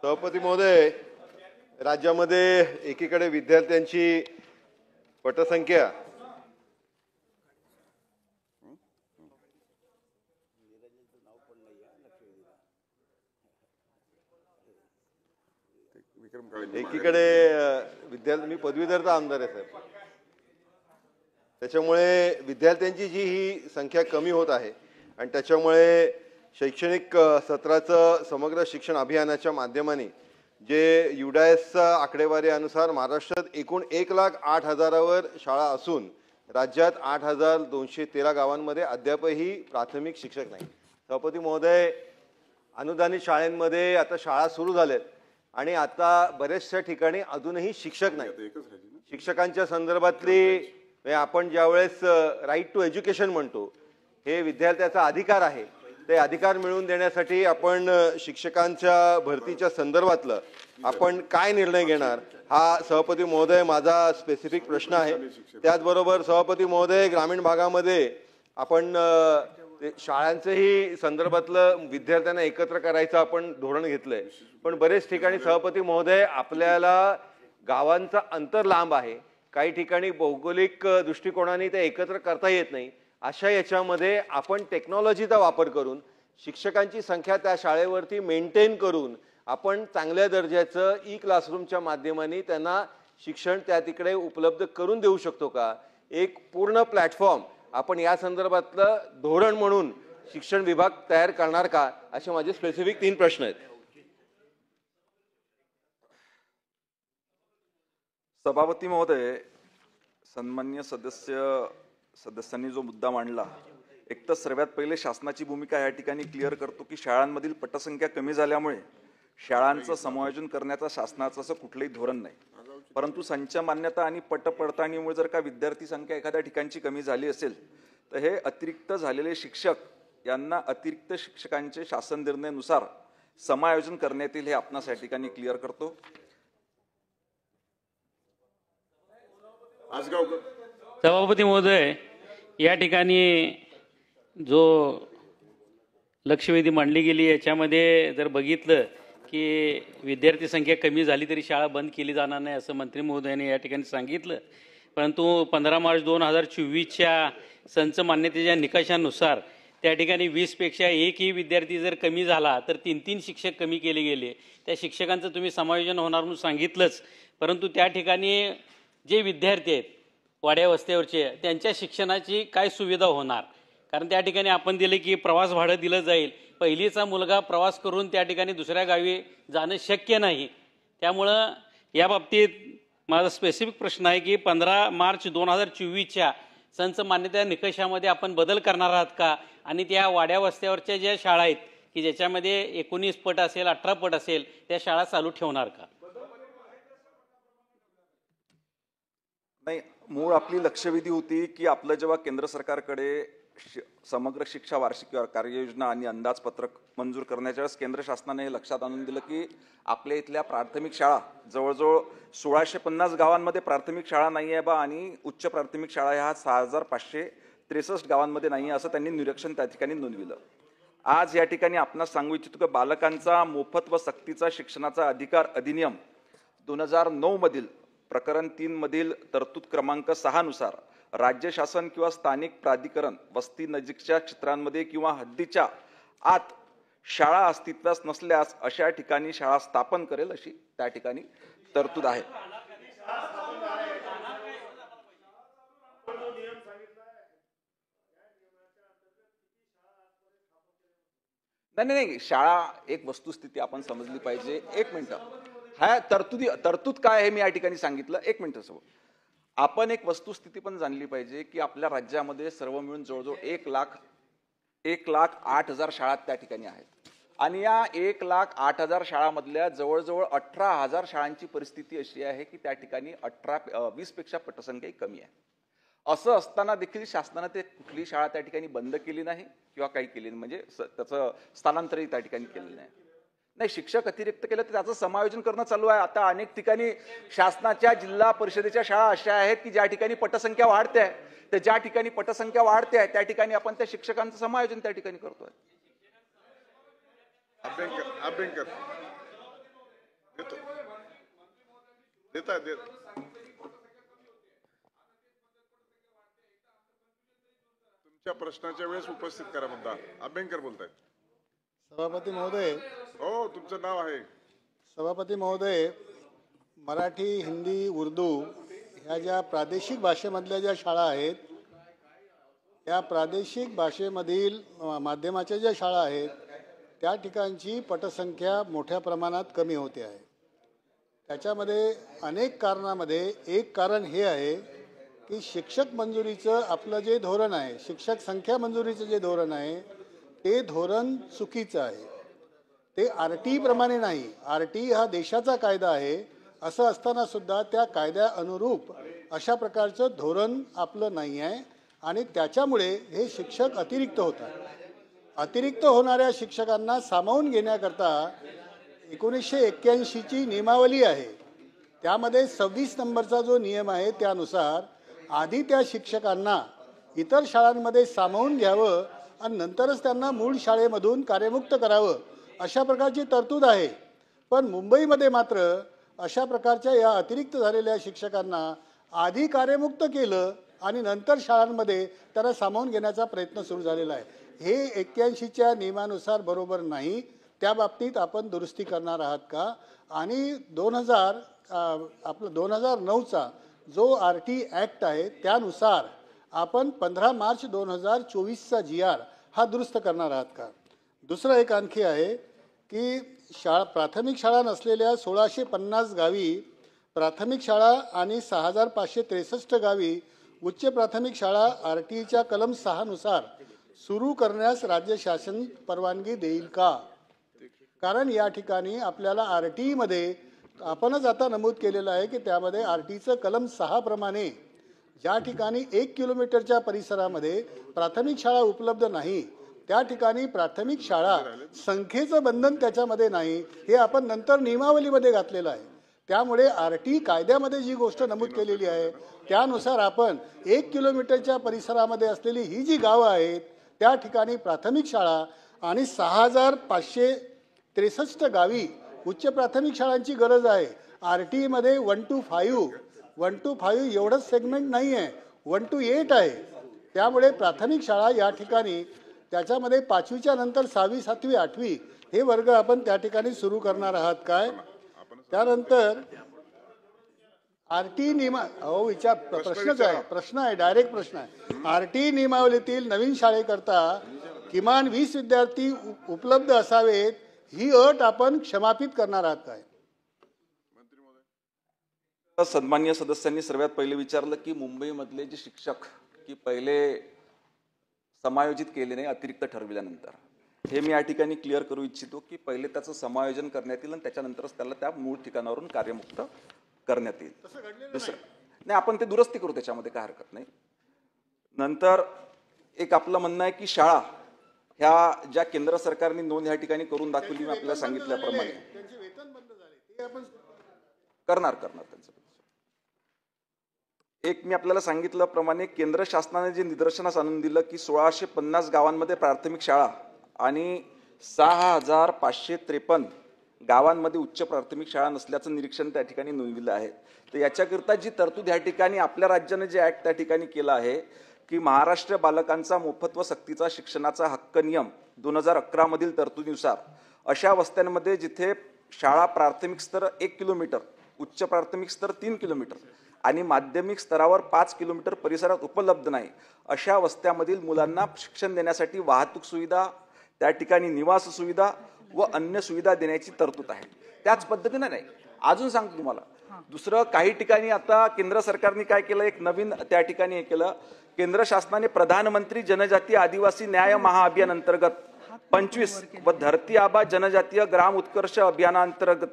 सभापती महोदय, राज्यामध्ये एकीकडे विद्यार्थ्यांची पटसंख्या मी पदवीधरचा आमदार आहे साहेब, त्याच्यामुळे विद्यार्थ्यांची जी ही संख्या कमी होत आहे आणि त्याच्यामुळे शैक्षणिक सत्राचं समग्र शिक्षण अभियानाच्या माध्यमाने जे युडायसच्या आकडेवारीनुसार महाराष्ट्रात एकूण 1,08,000वर शाळा असून राज्यात 8,213 गावांमध्ये अद्यापही प्राथमिक शिक्षक नाही. सभापती महोदय, अनुदानित शाळांमध्ये आता शाळा सुरू झाल्यात आणि आता बऱ्याचशा ठिकाणी अजूनही शिक्षक नाही. शिक्षकांच्या संदर्भातली आपण ज्यावेळेस राईट टू एज्युकेशन म्हणतो, हे विद्यार्थ्याचा अधिकार आहे, ते अधिकार मिळवून देण्यासाठी आपण शिक्षकांच्या भरतीच्या संदर्भातलं आपण काय निर्णय घेणार हा सभापती महोदय माझा स्पेसिफिक प्रश्न आहे. त्याचबरोबर सभापती महोदय, ग्रामीण भागामध्ये आपण शाळांचंही संदर्भातलं विद्यार्थ्यांना एकत्र करायचं आपण धोरण घेतलंय, पण बरेच ठिकाणी सभापती महोदय आपल्याला गावांचा अंतर लांब आहे, काही ठिकाणी भौगोलिक दृष्टिकोनाने ते एकत्र करता येत नाही. अशा याच्यामध्ये आपण टेक्नॉलॉजीचा वापर करून शिक्षकांची संख्या त्या शाळेवरती मेंटेन करून आपण चांगल्या दर्जाचं ई क्लासरूमच्या माध्यमाने त्यांना शिक्षण त्या तिकडे उपलब्ध करून देऊ शकतो का? एक पूर्ण प्लॅटफॉर्म आपण या संदर्भातलं धोरण म्हणून शिक्षण विभाग तयार करणार का? असे माझे स्पेसिफिक 3 प्रश्न आहेत. सभापती महोदय, सन्माननीय सदस्यांनी जो मुद्दा मांडला, एक तर सर्वात पहिले शासनाची भूमिका या ठिकाणी क्लिअर करतो की शाळांमधील पटसंख्या कमी झाल्यामुळे शाळांचं समायोजन करण्याचा शासनाचं असं कुठलंही धोरण नाही. परंतु संच मान्यता आणि पट पडताळणीमुळे जर का विद्यार्थी संख्या एखाद्या ठिकाणची कमी झाली असेल तर हे अतिरिक्त झालेले शिक्षक यांना अतिरिक्त शिक्षकांचे शासन निर्णयानुसार समायोजन करण्यात येईल, हे आपणास या ठिकाणी क्लिअर करतो. सभापती महोदय, या ठिकाणी जो लक्षवेधी मांडली गेली याच्यामध्ये जर बघितलं की विद्यार्थी संख्या कमी झाली तरी शाळा बंद केली जाणार नाही असं मंत्री महोदयांनी या ठिकाणी सांगितलं. परंतु 15 मार्च 2024च्या संच मान्यतेच्या निकषानुसार त्या ठिकाणी 20पेक्षा एकही विद्यार्थी जर कमी झाला तर 3 शिक्षक कमी केले गेले. त्या शिक्षकांचं तुम्ही समायोजन होणार म्हणून सांगितलंच, परंतु त्या ठिकाणी जे विद्यार्थी आहेत वाड्या वस्त्यावरचे त्यांच्या शिक्षणाची काय सुविधा होणार? कारण त्या ठिकाणी आपण दिले की प्रवास भाडं दिलं जाईल, पहिलीचा मुलगा प्रवास करून त्या ठिकाणी दुसऱ्या गावी जाणं शक्य नाही. त्यामुळं या बाबतीत माझा स्पेसिफिक प्रश्न आहे की 15 मार्च 2024च्या संच मान्यता निकषामध्ये आपण बदल करणार आहात का? आणि त्या वाड्या वस्त्यावरच्या ज्या शाळा आहेत की ज्याच्यामध्ये 19 पट असेल, 18 पट असेल, त्या शाळा चालू ठेवणार का? नाही, मूळ आपली लक्षवेधी होती की आपलं जेव्हा केंद्र सरकारकडे समग्र शिक्षा वार्षिक कार्ययोजना आणि अंदाजपत्रक मंजूर करण्याच्या वेळेस केंद्र शासनाने हे लक्षात आणून दिलं की आपल्या इथल्या प्राथमिक शाळा जवळजवळ 1650 गावांमध्ये प्राथमिक शाळा नाही आहे बा, आणि उच्च प्राथमिक शाळा ह्या 6563 गावांमध्ये नाही आहे असं त्यांनी निरीक्षण त्या ठिकाणी नोंदविलं. आज या ठिकाणी आपणास सांगू इच्छितो की बालकांचा मोफत व सक्तीचा शिक्षणाचा अधिकार अधिनियम 2009 मधील प्रकरण 3 मधील तरतूद क्रमांक 6 नुसार राज्य शासन किंवा स्थानिक प्राधिकरण वस्ती नजीकच्या क्षेत्रांमध्ये किंवा हद्दीच्या आत शाळा अस्तित्वास नसल्यास अशा ठिकाणी शाळा स्थापन करेल अशी त्या ठिकाणी तरतूद आहे. नाही, शाळा एक वस्तुस्थिती आपण समजली पाहिजे. 1 मिनिट, हा तरतूद काय आहे मी या ठिकाणी सांगितलं. 1 मिनिट सोबत आपण एक वस्तुस्थिती पण जाणली पाहिजे की आपल्या राज्यामध्ये सर्व मिळून जवळजवळ 1,08,000 शाळा त्या ठिकाणी आहेत आणि या 1,08,000 शाळांमधल्या जवळजवळ 18,000 शाळांची परिस्थिती अशी आहे की त्या ठिकाणी 20पेक्षा पटसंख्या कमी आहे. असं असताना देखील शासनाने ते कुठली शाळा त्या ठिकाणी बंद केली नाही किंवा काही केली नाही, म्हणजे त्याचं स्थलांतरही त्या ठिकाणी केलेलं नाही. नाही, शिक्षक अतिरिक्त केलं तर त्याचं समायोजन करणं चालू आहे. आता अनेक ठिकाणी शासनाच्या जिल्हा परिषदेच्या शाळा अशा आहेत की ज्या ठिकाणी पटसंख्या वाढते आहे, तर ज्या ठिकाणी पटसंख्या वाढते आहे त्या ठिकाणी आपण त्या शिक्षकांचं समायोजन त्या ठिकाणी करतोय. देतो. देता देत तुमच्या प्रश्नाच्या वेळेस उपस्थित करा मुद्दा. अभ्यंकर बोलतायत. सभापती महोदय, हो, तुमचं नाव आहे. सभापती महोदय, मराठी, हिंदी, उर्दू ह्या ज्या प्रादेशिक भाषेमधल्या ज्या शाळा आहेत, या प्रादेशिक भाषेमधील माध्यमाच्या ज्या शाळा आहेत त्या ठिकाणची पटसंख्या मोठ्या प्रमाणात कमी होते आहे. त्याच्यामध्ये अनेक कारणामध्ये एक कारण हे आहे की शिक्षक मंजुरीचं आपलं जे धोरण आहे, शिक्षक संख्या मंजुरीचं जे धोरण आहे ते धोरण चुकीचं आहे. ते RT प्रमाणे नाही. RT हा देशाचा कायदा आहे. असं असताना सुद्धा त्या कायद्या अनुरूप अशा प्रकारचं धोरण आपलं नाही आहे आणि त्याच्यामुळे हे शिक्षक अतिरिक्त होतात. अतिरिक्त होणाऱ्या शिक्षकांना सामावून घेण्याकरता 1981ची नियमावली आहे. त्यामध्ये 26 नंबरचा जो नियम आहे त्यानुसार आधी त्या शिक्षकांना इतर शाळांमध्ये सामावून घ्यावं आणि नंतरच त्यांना मूळ शाळेमधून कार्यमुक्त करावं अशा प्रकारची तरतूद आहे. पण मुंबईमध्ये मात्र अशा प्रकारच्या या अतिरिक्त झालेल्या शिक्षकांना आधी कार्यमुक्त केलं आणि नंतर शाळांमध्ये त्यांना सामावून घेण्याचा प्रयत्न सुरू झालेला आहे. हे 81च्या नियमानुसार बरोबर नाही. त्या बाबतीत आपण दुरुस्ती करणार आहात का? आणि 2009चा जो RT ॲक्ट आहे त्यानुसार आपण 15 मार्च 2024चा GR हा दुरुस्त करणार आहात का? दुसरं एक आणखी आहे की प्राथमिक शाळा नसलेल्या 1650 गावी प्राथमिक शाळा आणि 6563 गावी उच्च प्राथमिक शाळा RTच्या कलम 6 नुसार सुरू करण्यास राज्य शासन परवानगी देईल का? कारण या ठिकाणी आपल्याला RTमध्ये आपणच आता नमूद केलेलं आहे की त्यामध्ये RTचं कलम 6 प्रमाणे ज्या ठिकाणी 1 किलोमीटरच्या परिसरामध्ये प्राथमिक शाळा उपलब्ध नाही त्या ठिकाणी प्राथमिक शाळा संख्येचं बंधन त्याच्यामध्ये नाही, हे आपण नंतर नियमावलीमध्ये घातलेलं आहे. त्यामुळे RT कायद्यामध्ये जी गोष्ट नमूद केलेली आहे त्यानुसार आपण 1 किलोमीटरच्या परिसरामध्ये असलेली ही जी गावं आहेत त्या ठिकाणी प्राथमिक शाळा आणि 6563 गावी उच्च प्राथमिक शाळांची गरज आहे. RTमध्ये 1 to 5 एवढंच सेगमेंट नाही आहे, 1 to 8 आहे. त्यामुळे प्राथमिक शाळा या ठिकाणी त्याच्यामध्ये 5वीच्या नंतर 6वी 7वी 8वी हे वर्ग आपण त्या ठिकाणी सुरू करणार आहात काय? त्यानंतर RT प्रश्न आहे डायरेक्ट प्रश्न आहे. RT नियमावलीतील नवीन शाळेकरता किमान 20 विद्यार्थी उपलब्ध असावेत ही अट आपण क्षमापित करणार आहात काय? सन्माननीय सदस्यांनी सर्वात पहिले विचारलं की मुंबईमधले जे शिक्षक की पहिले समायोजित केले नाही अतिरिक्त ठरविल्यानंतर, हे मी या ठिकाणी क्लिअर करू इच्छितो की पहिले त्याचं समायोजन करण्यात येईल आणि त्याच्यानंतरच त्याला त्या मूळ ठिकाणावरून कार्यमुक्त करण्यात येईल. दुसरं नाही, आपण ते दुरुस्ती करू, त्याच्यामध्ये काय हरकत नाही. नंतर एक आपलं म्हणणं आहे की शाळा ह्या ज्या केंद्र सरकारने नोंद ह्या ठिकाणी करून दाखवली, मी आपल्याला सांगितल्याप्रमाणे करणार त्यांचं. एक मी आपल्याला सांगितल्याप्रमाणे केंद्र शासनाने जे निदर्शनास आणून दिलं की 1650 गावांमध्ये प्राथमिक शाळा आणि 6553 गावांमध्ये उच्च प्राथमिक शाळा नसल्याचं निरीक्षण त्या ठिकाणी नोंदविलं आहे. तर याच्याकरिता जी तरतूद ह्या ठिकाणी आपल्या राज्याने जे ॲक्ट त्या ठिकाणी केलं आहे की महाराष्ट्र बालकांचा मोफत व सक्तीचा शिक्षणाचा हक्क नियम 2011 मधील तरतुदीनुसार अशा वस्त्यांमध्ये जिथे शाळा प्राथमिक स्तर 1 किलोमीटर, उच्च प्राथमिक स्तर 3 किलोमीटर आणि माध्यमिक स्तरावर 5 किलोमीटर परिसरात उपलब्ध नाही अशा वस्त्यामधील मुलांना शिक्षण देण्यासाठी वाहतूक सुविधा, त्या ठिकाणी निवास सुविधा व अन्य सुविधा देण्याची तरतूद आहे. त्याच पद्धतीने नाही, अजून सांगतो तुम्हाला, दुसरं काही ठिकाणी आता केंद्र सरकारने काय केलं, एक नवीन त्या ठिकाणी हे केलं, केंद्र शासनाने प्रधानमंत्री जनजातीय आदिवासी न्याय महाअभियान अंतर्गत 25 व धरती आबा जनजातीय ग्राम उत्कर्ष अभियानांतर्गत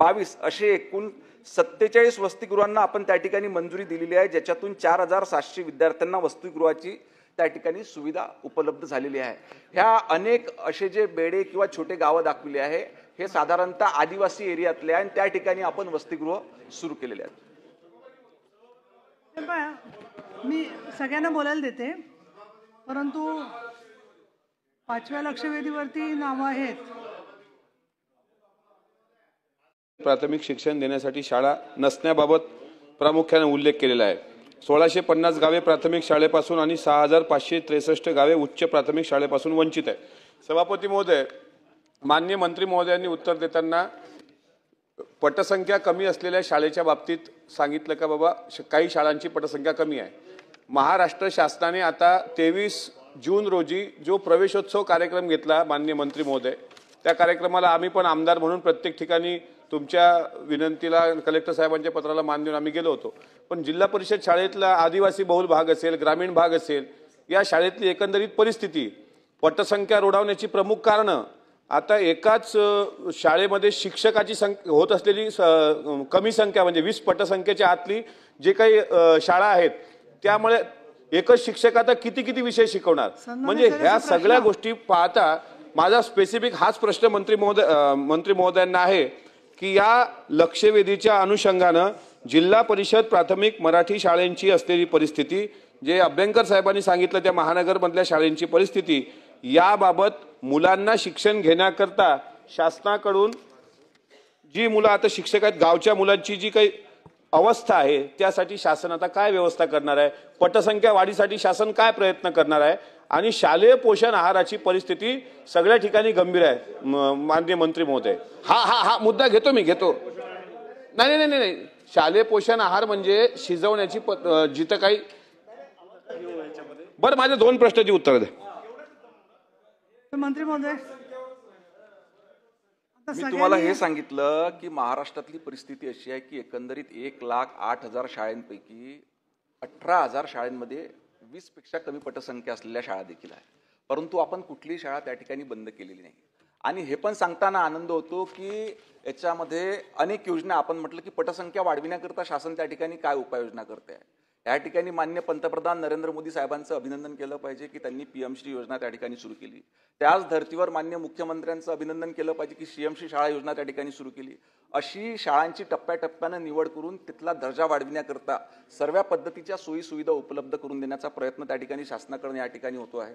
22 असे एकूण 47 वसतिगृहांना आपण त्या ठिकाणी मंजुरी दिलेली आहे, ज्याच्यातून 4700 विद्यार्थ्यांना वसतिगृहाची त्या ठिकाणी सुविधा उपलब्ध झालेली आहे. ह्या अनेक असे जे बेडे किंवा छोटे गावं दाखवले आहे हे साधारणतः आदिवासी एरियातले आहे आणि त्या ठिकाणी आपण वसतिगृह सुरू केलेले आहेत. मी सगळ्यांना बोलायला देते, परंतु 5व्या लक्षवेधीवरती नावं आहेत. प्राथमिक शिक्षण देण्यासाठी शाळा नसण्याबाबत प्रामुख्याने उल्लेख केलेला आहे. 1650 गावे प्राथमिक शाळेपासून आणि 6563 गावे उच्च प्राथमिक शाळेपासून वंचित आहे. सभापती महोदय, माननीय मंत्री महोदयांनी उत्तर देताना पटसंख्या कमी असलेल्या शाळेच्या बाबतीत सांगितलं का बाबा काही शाळांची पटसंख्या कमी आहे. महाराष्ट्र शासनाने आता 23 जून रोजी जो प्रवेशोत्सव कार्यक्रम घेतला माननीय मंत्री महोदय, त्या कार्यक्रमाला आम्ही पण आमदार म्हणून प्रत्येक ठिकाणी तुमच्या विनंतीला कलेक्टर साहेबांच्या पत्राला मान देऊन आम्ही गेलो होतो. पण जिल्हा परिषद शाळेतला आदिवासी बहुल भाग असेल, ग्रामीण भाग असेल, या शाळेतली एकंदरीत परिस्थिती, पटसंख्या रोडावण्याची प्रमुख कारणं, आता एकाच शाळेमध्ये शिक्षकाची होत असलेली कमी संख्या म्हणजे 20 पटसंख्येच्या आतली जे काही शाळा आहेत, त्यामुळे एकच शिक्षक आता किती विषय शिकवणार. म्हणजे ह्या सगळ्या गोष्टी पाहता माझा स्पेसिफिक हाच प्रश्न मंत्री महोदयांना आहे की या लक्षवेधीच्या अनुषंगानं जिल्हा परिषद प्राथमिक मराठी शाळांची असलेली परिस्थिती, जे अभ्यंकर साहेबांनी सांगितलं त्या महानगरमधल्या शाळांची परिस्थिती, याबाबत मुलांना शिक्षण घेण्याकरता शासनाकडून जी मुलं आता शिक्षक आहेत, गावच्या मुलांची जी काही अवस्था आहे, त्यासाठी शासन आता काय व्यवस्था करणार आहे, पटसंख्या वाढीसाठी शासन काय प्रयत्न करणार आहे, आणि शालेय पोषण आहाराची परिस्थिती सगळ्या ठिकाणी गंभीर आहे. माननीय मंत्री महोदय, हा मुद्दा घेतो. नाही, शालेय पोषण आहार म्हणजे शिजवण्याची जिथं काही. बरं, माझे 2 प्रश्नाची उत्तर द्या. मंत्री महोदय, मी तुम्हाला हे सांगितलं की महाराष्ट्रातली परिस्थिती अशी आहे की एकंदरीत 1,08,000 शाळांपैकी 18,000 शाळांमध्ये 20 पेक्षा कमी पटसंख्या असलेल्या शाळा देखील आहे. परंतु आपण कुठलीही शाळा त्या ठिकाणी बंद केलेली नाही. आणि हे पण सांगताना आनंद होतो की याच्यामध्ये अनेक योजना, आपण म्हटलं की पटसंख्या वाढविण्याकरता शासन त्या ठिकाणी काय उपाययोजना करते आहे. या ठिकाणी माननीय पंतप्रधान नरेंद्र मोदी साहेबांचं अभिनंदन केलं पाहिजे की त्यांनी पीएमश्री योजना त्या ठिकाणी सुरू केली. त्याच धर्तीवर माननीय मुख्यमंत्र्यांचं अभिनंदन केलं पाहिजे की सीएमश्री शाळा योजना त्या ठिकाणी सुरू केली. अशी शाळांची टप्प्याटप्प्यानं निवड करून तिथला दर्जा वाढविण्याकरता सर्व पद्धतीच्या सोयी सुविधा उपलब्ध करून देण्याचा प्रयत्न त्या ठिकाणी शासनाकडून या ठिकाणी होतो आहे.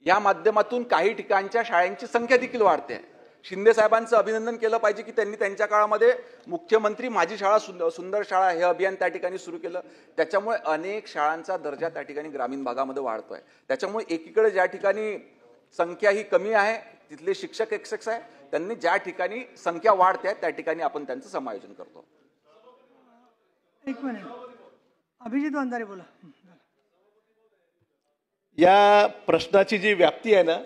या माध्यमातून काही ठिकाणच्या शाळांची संख्या देखील वाढते आहे. शिंदे साहेबांचं अभिनंदन केलं पाहिजे की त्यांनी त्यांच्या काळामध्ये मुख्यमंत्री माझी शाळा सुंदर शाळा हे अभियान त्या ठिकाणी सुरू केलं. त्याच्यामुळे अनेक शाळांचा दर्जा त्या ठिकाणी ग्रामीण भागामध्ये वाढतोय. त्याच्यामुळे एकीकडे ज्या ठिकाणी संख्या ही कमी आहे तिथले शिक्षक आहे, त्यांनी ज्या ठिकाणी संख्या वाढते त्या ठिकाणी आपण त्यांचं समायोजन करतो. 1 मिनिट, अभिजित वंजारी बोला. या प्रश्नाची जी व्याप्ती आहे ना,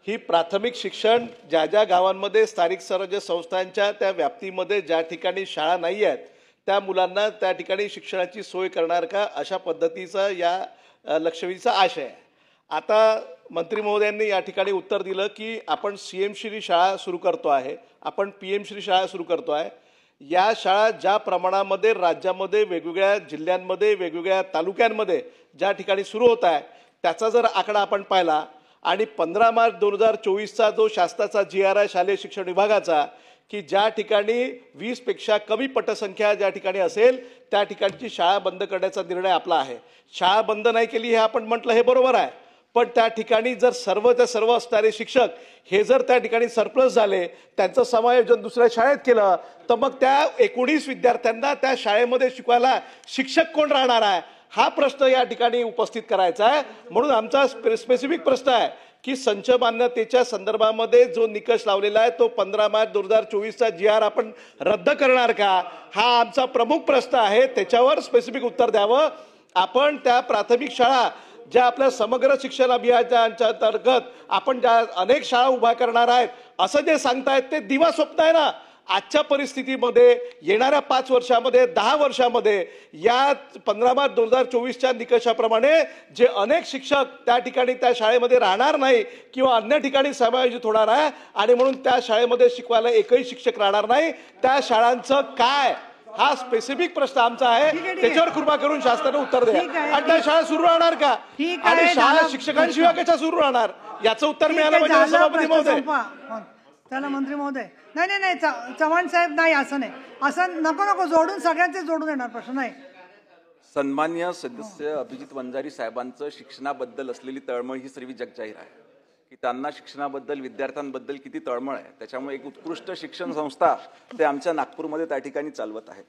ही प्राथमिक शिक्षण ज्या ज्या गावांमध्ये स्थानिक स्वराज्य संस्थांच्या त्या व्याप्तीमध्ये ज्या ठिकाणी शाळा नाही आहेत त्या मुलांना त्या ठिकाणी शिक्षणाची सोय करणार का, अशा पद्धतीचा या लक्षवेधीचा आशय आहे. आता मंत्री महोदयांनी या ठिकाणी उत्तर दिलं की आपण सीएमश्री शाळा सुरू करतो आहे, आपण पीएमश्री शाळा सुरू करतो आहे. या शाळा ज्या प्रमाणामध्ये राज्यामध्ये वेगवेगळ्या जिल्ह्यांमध्ये वेगवेगळ्या तालुक्यांमध्ये ज्या ठिकाणी सुरू होत आहे त्याचा जर आकडा आपण पाहिला आणि 15 मार्च 2024चा जो शासनाचा GR आहे शालेय शिक्षण विभागाचा, की ज्या ठिकाणी 20 पेक्षा कमी पटसंख्या ज्या ठिकाणी असेल त्या ठिकाणची शाळा बंद करण्याचा निर्णय आपला आहे. शाळा बंद नाही केली हे आपण म्हटलं हे बरोबर आहे, पण त्या ठिकाणी जर सर्वच्या सर्व असणारे शिक्षक हे जर त्या ठिकाणी सरप्लस झाले, त्यांचं समायोजन दुसऱ्या शाळेत केलं, तर मग त्या 19 विद्यार्थ्यांना त्या शाळेमध्ये शिकवायला शिक्षक कोण राहणार आहे, हा प्रश्न या ठिकाणी उपस्थित करायचा आहे. म्हणून आमचा स्पेसिफिक प्रश्न आहे की संच मान्यतेच्या संदर्भामध्ये जो निकष लावलेला आहे तो 15 मार्च 2024चा GR आपण रद्द करणार का, हा आमचा प्रमुख प्रश्न आहे. त्याच्यावर स्पेसिफिक उत्तर द्यावं. आपण त्या प्राथमिक शाळा ज्या आपल्या समग्र शिक्षण अभियानाच्या अंतर्गत आपण ज्या अनेक शाळा उभा करणार आहेत असं जे सांगतायत ते दिवा स्वप्न आहे ना. आजच्या परिस्थितीमध्ये येणाऱ्या 5 वर्षामध्ये 10 वर्षामध्ये या 15 मार्च 2024च्या निकषाप्रमाणे जे अनेक शिक्षक त्या ठिकाणी त्या शाळेमध्ये राहणार नाही किंवा अन्य ठिकाणी समायोजित होणार आहे आणि म्हणून त्या शाळेमध्ये शिकवायला एकही शिक्षक राहणार नाही, त्या शाळांचं काय, हा स्पेसिफिक प्रश्न आमचा आहे. त्याच्यावर कृपा करून शासनाने उत्तर द्या. आणि त्या शाळा सुरू राहणार का आणि शाळा शिक्षकांशिवाय कशा सुरू राहणार याचं उत्तर मिळालं पाहिजे. सभापती महोदय, त्याला मंत्री महोदय, नाही चव्हाण साहेब, नाही असं नाही, असं नको जोडून सगळ्यांचे जोडून येणार प्रश्न नाही. सन्माननीय सदस्य अभिजित वंजारी साहेबांचं शिक्षणाबद्दल असलेली तळमळ ही सर्व जगजाहीर आहे. की त्यांना शिक्षणाबद्दल, विद्यार्थ्यांबद्दल किती तळमळ आहे. त्याच्यामुळे एक उत्कृष्ट शिक्षण संस्था ते आमच्या नागपूरमध्ये त्या ठिकाणी चालवत आहेत.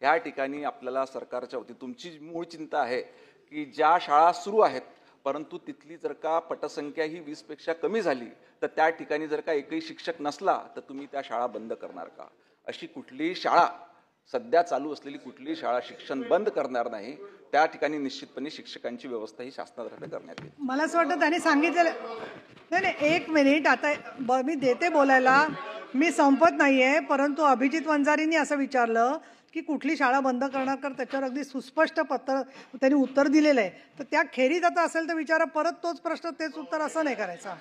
ह्या ठिकाणी आपल्याला सरकारच्या वतीने तुमची मूळ चिंता आहे की ज्या शाळा सुरू आहेत परंतु तिथली जर का पटसंख्या ही 20पेक्षा कमी झाली तर त्या ठिकाणी जर का एकही शिक्षक नसला तर तुम्ही त्या शाळा बंद करणार का? अशी कुठलीही शाळा, सध्या चालू असलेली कुठलीही शाळा शिक्षण बंद करणार नाही. त्या ठिकाणी निश्चितपणे शिक्षकांची व्यवस्था ही शासनातर्फे करण्यात येईल. मला असं वाटतं त्यांनी सांगितलेलं. नाही, एक मिनिट, आता मी देते बोलायला, मी संपत नाहीये. परंतु अभिजित वंजारींनी असं विचारलं की कुठली शाळा बंद करणार कर, त्याच्यावर अगदी सुस्पष्ट पत्र त्यांनी उत्तर दिलेलं आहे. तर त्या खेरीत आता असेल तर विचारा, परत तोच प्रश्न तेच उत्तर, असं नाही करायचं.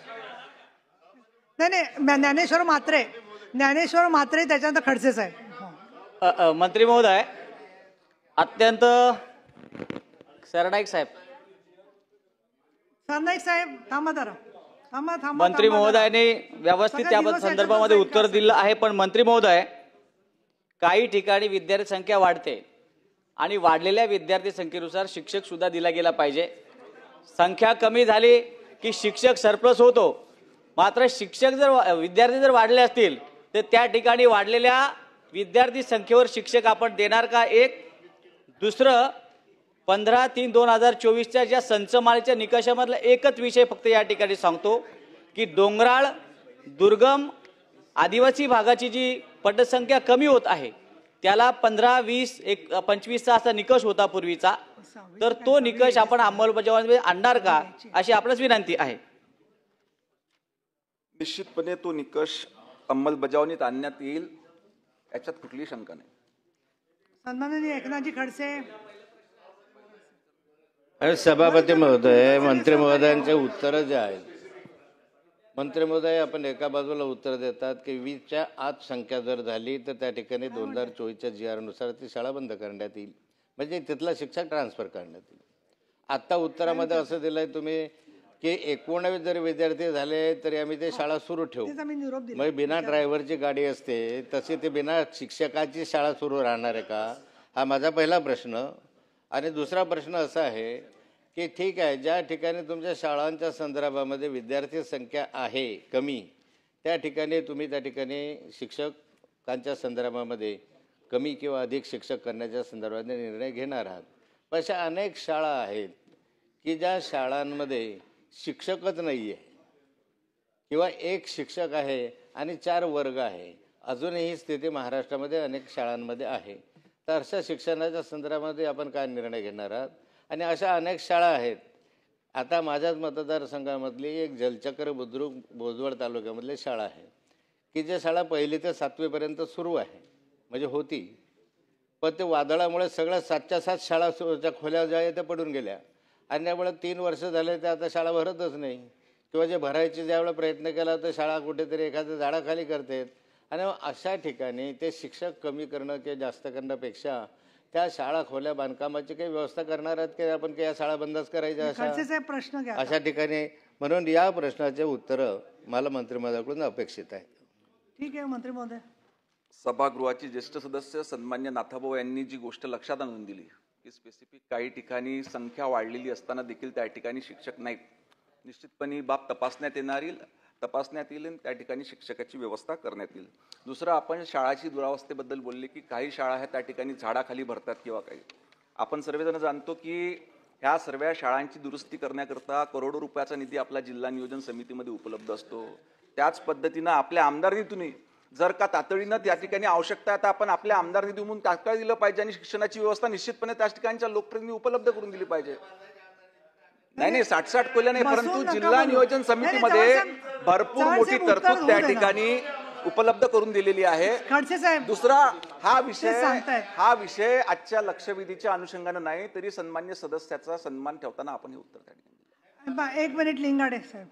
नाही, ज्ञानेश्वर म्हात्रे त्याच्यानंतर खडसे साहेब. मंत्री महोदय, अत्यंत सरनाईक साहेब थांबा जरा, थांबा. मंत्री महोदयाने व्यवस्थित त्या संदर्भामध्ये उत्तर दिलं आहे. पण मंत्री महोदय, काही ठिकाणी विद्यार्थी संख्या वाढते आणि वाढलेल्या विद्यार्थी संख्येनुसार शिक्षक सुद्धा दिला गेला पाहिजे. संख्या कमी झाली की शिक्षक सरप्लस होतो. मात्र विद्यार्थी जर वाढले असतील तर त्या ठिकाणी वाढलेल्या विद्यार्थी संख्येवर शिक्षक आपण देणार का? एक. दुसरं, 15/3/2024च्या ज्या संचमाळेच्या निकषामधला एकच विषय फक्त या ठिकाणी सांगतो की डोंगराळ, दुर्गम, आदिवासी भागाची जी पटसंख्या कमी होत आहे त्याला 15, 20, 25चा असा निकष होता पूर्वीचा. तर तो निकष आपण अंमलबजावणीमध्ये आणणार का, अशी आपल्याच विनंती आहे. निश्चितपणे तो निकष अंमलबजावणीत आणण्यात येईल, याच्यात कुठलीही शंका नाही. सन्माननीय एकनाथजी खडसे. सभापती महोदय, मंत्री महोदयांचे उत्तर जे आहेत, मंत्री महोदय आपण एका बाजूला उत्तर देतात की 20च्या आत संख्या जर झाली तर त्या ठिकाणी 2024च्या GR नुसार ती शाळा बंद करण्यात येईल, म्हणजे तिथला शिक्षक ट्रान्सफर करण्यात येईल. आत्ता उत्तरामध्ये असं दिलंय तुम्ही की 19 जरी विद्यार्थी झाले तरी आम्ही ते शाळा सुरू ठेवू. मग बिना ड्रायव्हरची गाडी असते तशी ते बिना शिक्षकाची शाळा सुरू राहणार आहे का? हा माझा पहिला प्रश्न. आणि दुसरा प्रश्न असा आहे की ठीक आहे, ज्या ठिकाणी तुमच्या शाळांच्या संदर्भामध्ये विद्यार्थी संख्या आहे कमी, त्या ठिकाणी तुम्ही त्या ठिकाणी शिक्षकांच्या संदर्भामध्ये कमी किंवा अधिक शिक्षक करण्याच्या संदर्भात निर्णय घेणार आहात. पण अशा अनेक शाळा आहेत की ज्या शाळांमध्ये शिक्षकच नाही आहे किंवा एक शिक्षक आहे आणि 4 वर्ग आहे. अजूनही ही स्थिती महाराष्ट्रामध्ये अनेक शाळांमध्ये आहे. तर अशा शिक्षणाच्या संदर्भामध्ये आपण काय निर्णय घेणार आहात? आणि अशा अनेक शाळा आहेत. आता माझ्याच मतदारसंघामधली एक जलचक्र बुद्रुक भोजवळ तालुक्यामधली शाळा आहे की जे शाळा 1ली ते 7वीपर्यंत सुरू आहे, म्हणजे होती. पण ते वादळामुळे सगळ्या 7च्या 7 शाळा खोल्या ज्या आहेत त्या पडून गेल्या आणि त्यामुळे 3 वर्ष झाले ते आता शाळा भरतच नाही, किंवा जे भरायचे ज्यावेळेला प्रयत्न केला तर शाळा कुठेतरी एखाद्या झाडाखाली करतात. आणि अशा ठिकाणी ते शिक्षक कमी करणं किंवा जास्त करण्यापेक्षा त्या शाळा खोल्या बांधकामाची काही व्यवस्था करणार आहेत की आपण काही या शाळा बंदच करायच्या प्रश्न घ्या अशा ठिकाणी? म्हणून या प्रश्नाचे उत्तर मला मंत्री महोदयाकडून अपेक्षित आहे. ठीक आहे मंत्री महोदय. सभागृहाचे ज्येष्ठ सदस्य सन्मान्य नाथाभाऊ यांनी जी गोष्ट लक्षात आणून दिली की स्पेसिफिक काही ठिकाणी संख्या वाढलेली असताना देखील त्या ठिकाणी शिक्षक नाहीत, निश्चितपणे बाब तपासण्यात येईल आणि त्या ठिकाणी शिक्षकाची व्यवस्था करण्यात येईल. दुसरं, आपण शाळाची दुरावस्थेबद्दल बोलले की काही शाळा आहेत त्या ठिकाणी झाडाखाली भरतात किंवा काही. आपण सर्वजण जाणतो की ह्या सर्व शाळांची दुरुस्ती करण्याकरता करोडो रुपयाचा निधी आपला जिल्हा नियोजन समितीमध्ये उपलब्ध असतो. त्याच पद्धतीनं आपल्या आमदार निधीतून जर का तातडीनं त्या ठिकाणी आवश्यकता आहे तर आपण आपल्या आमदार निधी म्हणून तात्काळ दिलं पाहिजे आणि शिक्षणाची व्यवस्था निश्चितपणे त्या ठिकाणच्या लोकप्रतिनिधी उपलब्ध करून दिली पाहिजे. नाही 60 खोल्या नाही, परंतु जिल्हा नियोजन समितीमध्ये भरपूर मोठी तरतूद त्या ठिकाणी उपलब्ध करून दिलेली आहे. दुसरा, हा विषय आजच्या लक्षवेधीच्या अनुषंगाने नाही तरी सन्मान्य सदस्याचा सन्मान ठेवताना आपण हे उत्तर त्या ठिकाणी. 1 मिनिट लिंगाडे साहेब.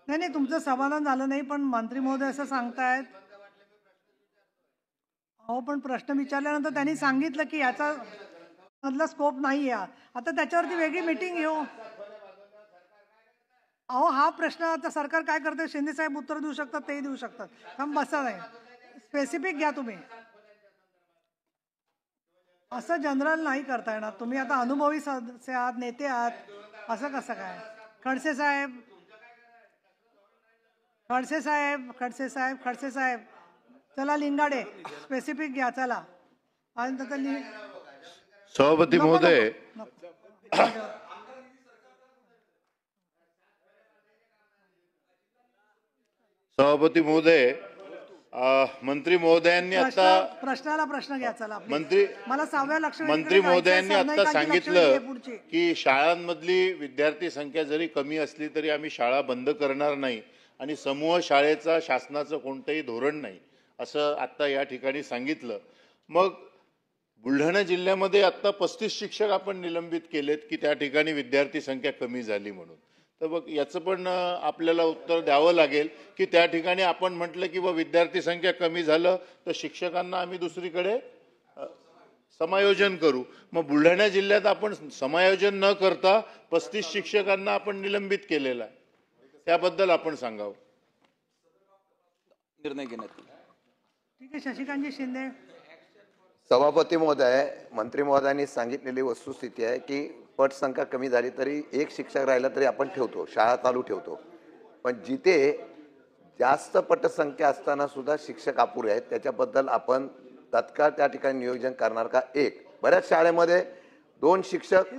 नाही तुमचं समाधान झालं नाही, पण मंत्री महोदय असं सांगतायत. अहो पण प्रश्न विचारल्यानंतर त्यांनी सांगितलं की याचा मधला स्कोप नाही आहे. आता त्याच्यावरती वेगळी मीटिंग घेऊ. अहो हा प्रश्न आता सरकार काय करते, शिंदे साहेब उत्तर देऊ शकतात, तेही देऊ शकतात. थांब बसा, नाही स्पेसिफिक घ्या तुम्ही. असं जनरल नाही करता येणार. तुम्ही आता अनुभवी सदस्य आहात, नेते आहात, असं कसं काय? खडसे साहेब. खडसे साहेब चला लिंगाडे स्पेसिफिक घ्या चला. आणि नंतर सभापती महोदय, सभापती महोदय, मंत्री महोदयांनी आता प्रश्नाला प्रश्न घ्या चला. मंत्री मला 6व्या लक्षवेधीकडे मंत्री जायचंय. महोदयांनी आता सरनाईकांची लक्षवेधी सांगितलं आहे पुढची. की शाळांमधली विद्यार्थी संख्या जरी कमी असली तरी आम्ही शाळा बंद करणार नाही आणि समूह शाळेचा शासनाचं कोणतंही धोरण नाही असं आता या ठिकाणी सांगितलं. मग बुलढाणा जिल्ह्यामध्ये आता 35 शिक्षक आपण निलंबित केलेत की त्या ठिकाणी विद्यार्थी संख्या कमी झाली म्हणून. तर मग याचं पण आपल्याला उत्तर द्यावं लागेल की त्या ठिकाणी आपण म्हटलं की विद्यार्थी संख्या कमी झालं तर शिक्षकांना आम्ही दुसरीकडे समायोजन करू. मग बुलढाणा जिल्ह्यात आपण समायोजन न करता 35 शिक्षकांना आपण निलंबित केलेलं आहे, त्याबद्दल आपण सांगावं. निर्णय घेण्यात येईल. ठीक आहे. शशिकांतजी शिंदे. सभापती महोदय, मंत्री महोदयांनी सांगितलेली वस्तुस्थिती आहे की पटसंख्या कमी झाली तरी एक शिक्षक राहिला तरी आपण ठेवतो, शाळा चालू ठेवतो. पण जिथे जास्त पटसंख्या असताना सुद्धा शिक्षक अपुरे आहेत त्याच्याबद्दल आपण तत्काळ त्या ठिकाणी नियोजन करणार का? एक, बऱ्याच शाळेमध्ये 2 शिक्षक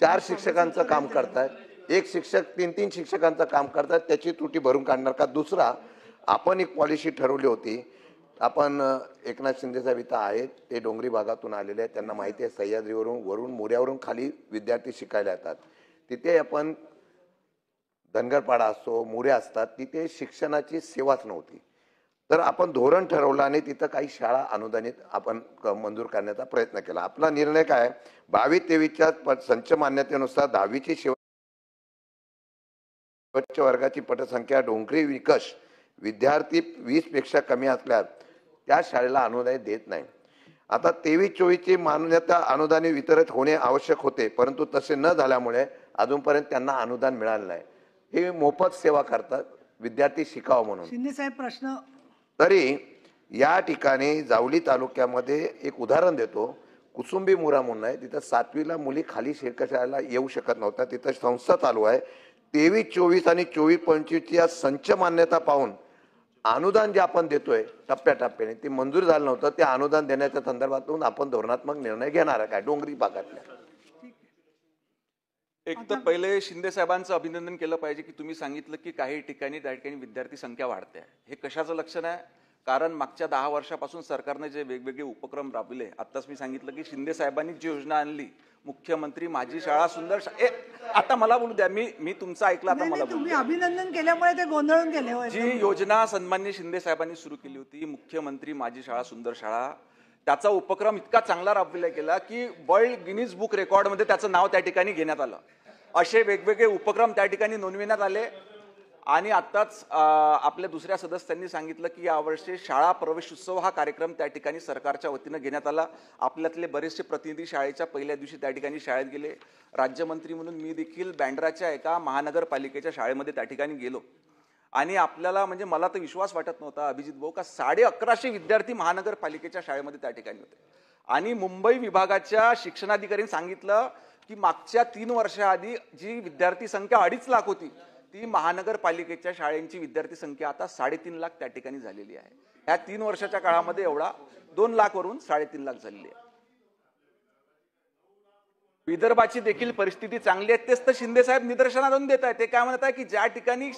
4 शिक्षकांचं काम करतात, एक शिक्षक 3-3 शिक्षकांचं काम करतात, त्याची त्रुटी भरून काढणार का? दुसरा, आपण एक पॉलिसी ठरवली होती. आपण एकनाथ शिंदे साहेब इथं आहेत, ते डोंगरी भागातून आलेले आहेत, त्यांना माहिती आहे सह्याद्रीवरून मोऱ्यावरून खाली विद्यार्थी शिकायला येतात. तिथे आपण धनगरपाडा असतो, मोरे असतात, तिथे शिक्षणाची सेवाच नव्हती. तर आपण धोरण ठरवलं आणि तिथं काही शाळा अनुदानित आपण मंजूर करण्याचा प्रयत्न केला. आपला निर्णय काय? 22-23च्या संच मान्यतेनुसार 10वीची शेवटच्या वर्गाची पटसंख्या डोंगरी निकष विद्यार्थी 20 पेक्षा कमी असल्यास त्या शाळेला अनुदान देत नाही. आता 23-24ची मान्यता अनुदाने वितरित होणे आवश्यक होते, परंतु तसे न झाल्यामुळे अजूनपर्यंत त्यांना अनुदान मिळालं नाही. हे मोफत सेवा करतात, विद्यार्थी शिकावं म्हणून. शिंदे साहेब प्रश्न. तरी या ठिकाणी जावली तालुक्यामध्ये एक उदाहरण देतो. कुसुंबी मुरा म्हणून आहे, तिथं 7वीला मुली खाली शाळेला येऊ शकत नव्हत्या, तिथं संस्था चालू आहे. 23-24 आणि 24-25ची या संच मान्यता पाहून अनुदान जे आपण देतोय टप्प्याटप्प्याने ते मंजूर झालं नव्हतं. ते अनुदान देण्याच्या संदर्भातून आपण धोरणात्मक निर्णय घेणार आहे काय डोंगरी भागातल्या. एक तर पहिले शिंदे साहेबांचं अभिनंदन केलं पाहिजे की तुम्ही सांगितलं की काही ठिकाणी त्या ठिकाणी विद्यार्थी संख्या वाढते. हे कशाचं लक्षण आहे? कारण मागच्या 10 वर्षापासून सरकारने जे वेगवेगळे उपक्रम राबविले, आत्ताच मी सांगितलं की शिंदे साहेबांनी जी योजना आणली, मुख्यमंत्री माझी शाळा सुंदर आता मला बोलू द्या, मी तुमचं ऐकलं, आता मला तुम्ही अभिनंदन केल्यामुळे ते गोंधळून गेले. जी योजना सन्माननीय शिंदे साहेबांनी सुरू केली होती, मुख्यमंत्री माझी शाळा सुंदर शाळा, त्याचा उपक्रम इतका चांगला राबविला गेला की वर्ल्ड गिनीज बुक रेकॉर्डमध्ये त्याचं नाव त्या ठिकाणी घेण्यात आलं. असे वेगवेगळे उपक्रम त्या ठिकाणी नोंदविण्यात आले. आणि आताच आपल्या दुसऱ्या सदस्यांनी सांगितलं की यावर्षी शाळा प्रवेश उत्सव हा कार्यक्रम त्या ठिकाणी सरकारच्या वतीनं घेण्यात आला. आपल्यातले बरेचसे प्रतिनिधी शाळेच्या पहिल्या दिवशी त्या ठिकाणी शाळेत गेले. राज्यमंत्री म्हणून मी देखील बँड्राच्या एका महानगरपालिकेच्या शाळेमध्ये त्या ठिकाणी गेलो आणि आपल्याला म्हणजे मला तर विश्वास वाटत नव्हता अभिजित भाऊ का 1150 विद्यार्थी महानगरपालिकेच्या शाळेमध्ये त्या ठिकाणी होते. आणि मुंबई विभागाच्या शिक्षणाधिकाऱ्यांनी सांगितलं की मागच्या 3 वर्षाआधी जी विद्यार्थी संख्या 2.5 लाख होती, ती महानगरपालिकेच्या शाळेंची विद्यार्थी संख्या आता 3.5 लाख त्या ठिकाणी झालेली आहे. ह्या 3 वर्षाच्या काळामध्ये एवढा 2 लाखवरून 3.5 लाख झालेली आहे. विदर्भाची देखील परिस्थिती चांगली आहे. तेच तर शिंदे साहेब निदर्शनात आणून देत आहेत. ते काय म्हणत आहे की ज्या ठिकाणी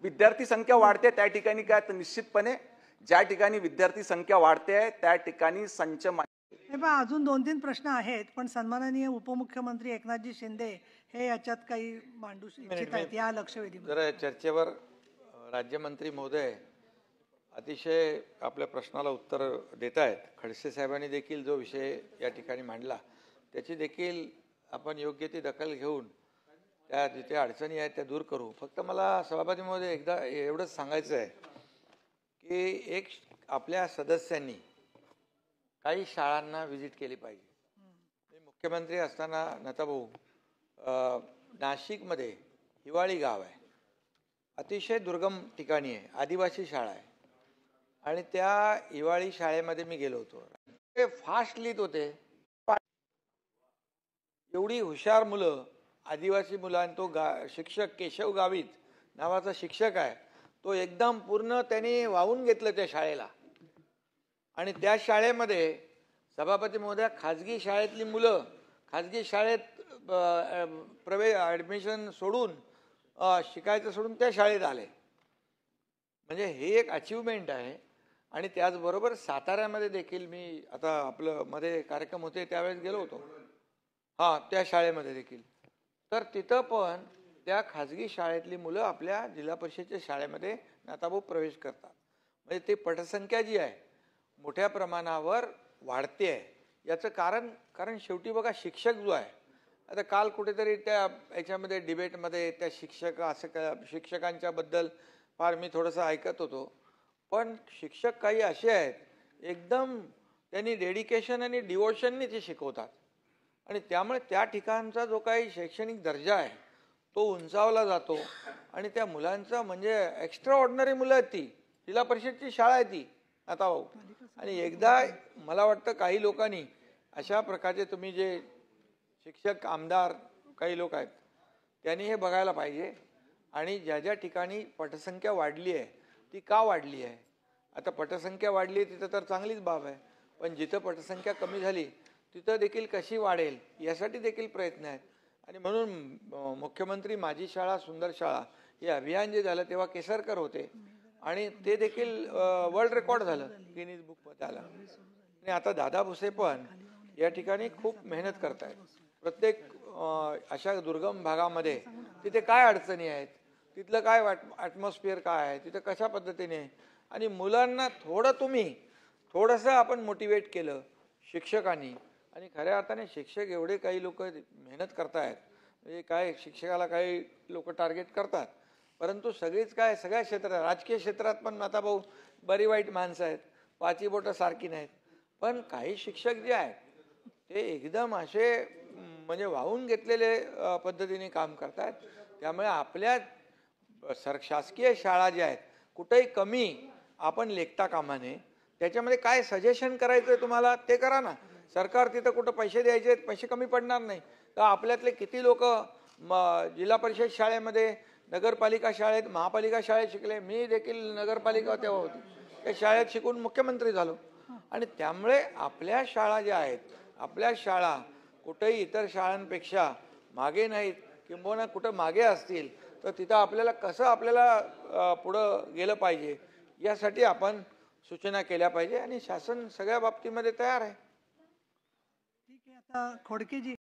विद्यार्थी संख्या वाढते त्या ठिकाणी काय तर निश्चितपणे ज्या ठिकाणी विद्यार्थी संख्या वाढते त्या ठिकाणी संच. हे पहा, अजून 2-3 प्रश्न आहेत, पण सन्माननीय उपमुख्यमंत्री एकनाथजी शिंदे हे याच्यात काही मांडू इच्छित आहेत या लक्षवेधी. जर चर्चेवर राज्यमंत्री महोदय अतिशय आपल्या प्रश्नाला उत्तर देत आहेत. खडसे साहेबांनी देखील जो विषय या ठिकाणी मांडला त्याची देखील आपण योग्य ती दखल घेऊन त्या जिथे अडचणी आहेत त्या दूर करू. फक्त मला सभापती महोदय एकदा एवढंच सांगायचं आहे की एक आपल्या सदस्यांनी काही शाळांना व्हिजिट केली पाहिजे. मुख्यमंत्री असताना नताभाऊ नाशिकमध्ये हिवाळी गाव आहे, अतिशय दुर्गम ठिकाणी आहे, आदिवासी शाळा आहे आणि त्या हिवाळी शाळेमध्ये मी गेलो होतो. ते फास्ट लिहित होते, एवढी हुशार मुलं, आदिवासी मुलं. आणि तो शिक्षक केशव गावित नावाचा शिक्षक आहे, तो एकदम पूर्ण त्यांनी वाहून घेतलं त्या शाळेला. आणि त्या शाळेमध्ये सभापती महोदया खाजगी शाळेतली मुलं खाजगी शाळेत ॲडमिशन सोडून शिकायचं सोडून त्या शाळेत आले. म्हणजे हे एक अचिव्हमेंट आहे. आणि त्याचबरोबर साताऱ्यामध्ये देखील मी आता आपलं मध्ये कार्यक्रम होते त्यावेळेस गेलो होतो त्या शाळेमध्ये देखील. तर तिथं पण त्या खाजगी शाळेतली मुलं आपल्या जिल्हा परिषदेच्या शाळेमध्ये नाताभाऊ प्रवेश करतात. म्हणजे ते पटसंख्या जी आहे मोठ्या प्रमाणावर वाढते आहे. याचं कारण शेवटी बघा शिक्षक जो आहे, आता काल कुठेतरी त्या याच्यामध्ये डिबेटमध्ये त्या शिक्षकांच्या बद्दल फार मी थोडंसं ऐकत होतो. पण शिक्षक काही असे आहेत एकदम त्यांनी डेडिकेशन आणि डिवोशनने ते शिकवतात. आणि त्यामुळे त्या ठिकाणचा जो काही शैक्षणिक दर्जा आहे तो उंचावला जातो. आणि त्या मुलांचं म्हणजे एक्स्ट्रा ऑर्डिनरी मुलं आहेत ती. जिल्हा परिषदची शाळा आहे ती आता भाऊ. आणि एकदा मला वाटतं काही लोकांनी अशा प्रकारचे तुम्ही जे शिक्षक आमदार काही लोक आहेत त्यांनी हे बघायला पाहिजे. आणि ज्या ज्या ठिकाणी पटसंख्या वाढली आहे ती का वाढली आहे. आता पटसंख्या वाढली आहे तिथं तर चांगलीच बाब आहे. पण जिथं पटसंख्या कमी झाली तिथं देखील कशी वाढेल यासाठी देखील प्रयत्न आहेत. आणि म्हणून मुख्यमंत्री माझी शाळा सुंदर शाळा हे अभियान जे झालं तेव्हा केसरकर होते. आणि ते देखील वर्ल्ड रेकॉर्ड झालं, गिनीज बुकमध्ये आलं. आणि आता दादा भुसे पण या ठिकाणी खूप मेहनत करत आहेत. प्रत्येक अशा दुर्गम भागामध्ये तिथे काय अडचणी आहेत, तिथलं काय ॲटमॉस्फिअर काय आहे, तिथं कशा पद्धतीने. आणि मुलांना थोडंसं आपण मोटिवेट केलं शिक्षकांनी. आणि खऱ्या अर्थाने शिक्षक एवढे काही लोक मेहनत करतायत म्हणजे काय शिक्षकाला काही लोक टार्गेट करतात. परंतु सगळीच काय सगळ्या क्षेत्रात राजकीय क्षेत्रात पण आता भाऊ बरी वाईट माणसं आहेत, पाची बोटं सारखी नाहीत. पण काही शिक्षक जे आहेत ते एकदम असे म्हणजे वाहून घेतलेले पद्धतीने काम करतात. त्यामुळे आपल्या शासकीय शाळा ज्या आहेत कुठेही कमी आपण लेखता कामा नये. त्याच्यामध्ये काय सजेशन करायचं आहे तुम्हाला ते करा ना. सरकार तिथं कुठं पैसे द्यायचे आहेत, पैसे कमी पडणार नाही. तर आपल्यातले किती लोक जिल्हा परिषद शाळेमध्ये, नगरपालिका शाळेत, महापालिका शाळेत शिकले. मी देखील नगरपालिका तेव्हा होती त्या शाळेत शिकून मुख्यमंत्री झालो. आणि त्यामुळे आपल्या शाळा ज्या आहेत, आपल्या शाळा कुठेही इतर शाळांपेक्षा मागे नाहीत किंबहुना कुठं मागे असतील तर तिथं आपल्याला पुढं गेलं पाहिजे यासाठी आपण सूचना केल्या पाहिजे. आणि शासन सगळ्या बाबतीमध्ये तयार आहे. ठीक आहे. आता खोडकेजी